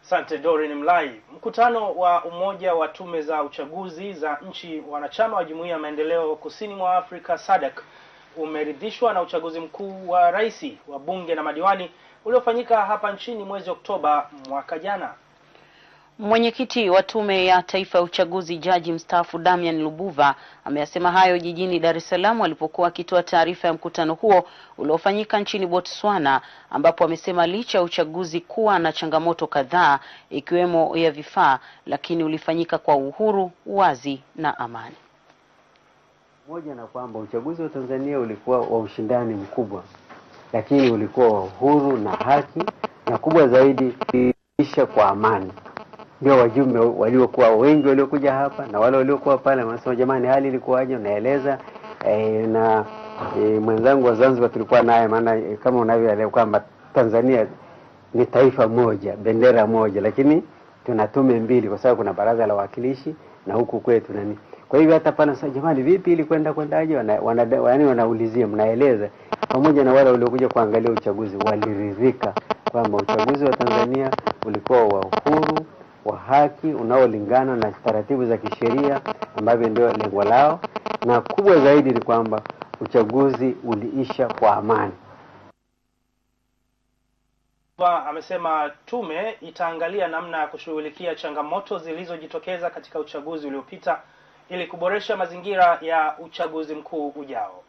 Asante Doreen Mlai. Mkutano wa Umoja wa Tume za Uchaguzi za nchi wanachama wa Jumuiya ya Maendeleo Kusini mwa Afrika SADC umeridhishwa na uchaguzi mkuu wa rais, wa bunge na madiwani uliofanyika hapa nchini mwezi Oktoba mwaka jana. Mwenyekiti wa Tume ya Taifa ya Uchaguzi, Jaji mstaafu Damian Lubuva, ameyasema hayo jijini Dar es Salaam alipokuwa akitoa taarifa ya mkutano huo uliofanyika nchini Botswana, ambapo amesema licha ya uchaguzi kuwa na changamoto kadhaa ikiwemo ya vifaa, lakini ulifanyika kwa uhuru, uwazi na amani. Moja na kwamba uchaguzi wa Tanzania ulikuwa wa ushindani mkubwa, lakini ulikuwa wa uhuru na haki, na kubwa zaidi isha kwa amani. Ndio wajumbe waliokuwa wengi waliokuja hapa na wale waliokuwa pale wanasema jamani, hali ilikuwaje? Unaeleza mwenzangu wa Zanzibar tulikuwa naye, maana kama unavyoelewa kwamba Tanzania ni taifa moja, bendera moja, lakini tuna tume mbili kwa sababu kuna baraza la wawakilishi na huku kwetu nani. Kwa hivyo hata pale sasa jamani, vipi ili kwendaje? Wanaulizia, mnaeleza. Pamoja na wale waliokuja kuangalia uchaguzi waliridhika kwamba uchaguzi wa Tanzania ulikuwa wa uhuru, wa haki, unaolingana na taratibu za kisheria ambavyo ndio lengo lao, na kubwa zaidi ni kwamba uchaguzi uliisha kwa amani. Amesema tume itaangalia namna ya kushughulikia changamoto zilizojitokeza katika uchaguzi uliopita ili kuboresha mazingira ya uchaguzi mkuu ujao.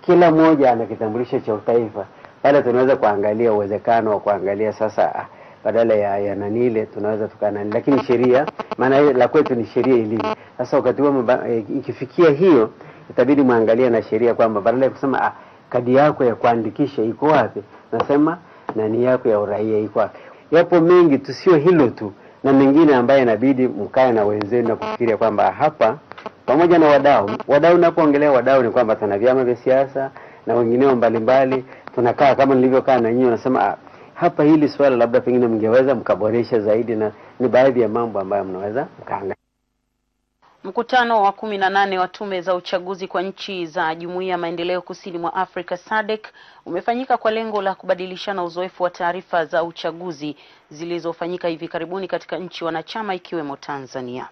Kila mmoja ana kitambulisho cha utaifa. Pale tunaweza kuangalia uwezekano wa kuangalia sasa badala ya nanile tunaweza tukanani, lakini sheria, maana la kwetu ni sheria ilivyo. Sasa wakati huo ikifikia hiyo itabidi muangalie na sheria kwamba badala ya kusema kadi yako ya kuandikisha iko wapi, nasema nani yako ya uraia iko wapi. Yapo mengi, tusio hilo tu na mengine ambaye inabidi mkae na wenzenu na kufikiria kwamba hapa pamoja na wadau napoongelea wadau ni kwamba tuna vyama vya siasa na wengineo mbalimbali, tunakaa kama nilivyokaa na nyinyi, nasema hapa hili swala labda pengine mngeweza mkaboresha zaidi, na ni baadhi ya mambo ambayo mnaweza mkaangalia. Mkutano wa 18 wa tume za uchaguzi kwa nchi za Jumuiya ya Maendeleo Kusini mwa Afrika SADC umefanyika kwa lengo la kubadilishana uzoefu wa taarifa za uchaguzi zilizofanyika hivi karibuni katika nchi wanachama ikiwemo Tanzania.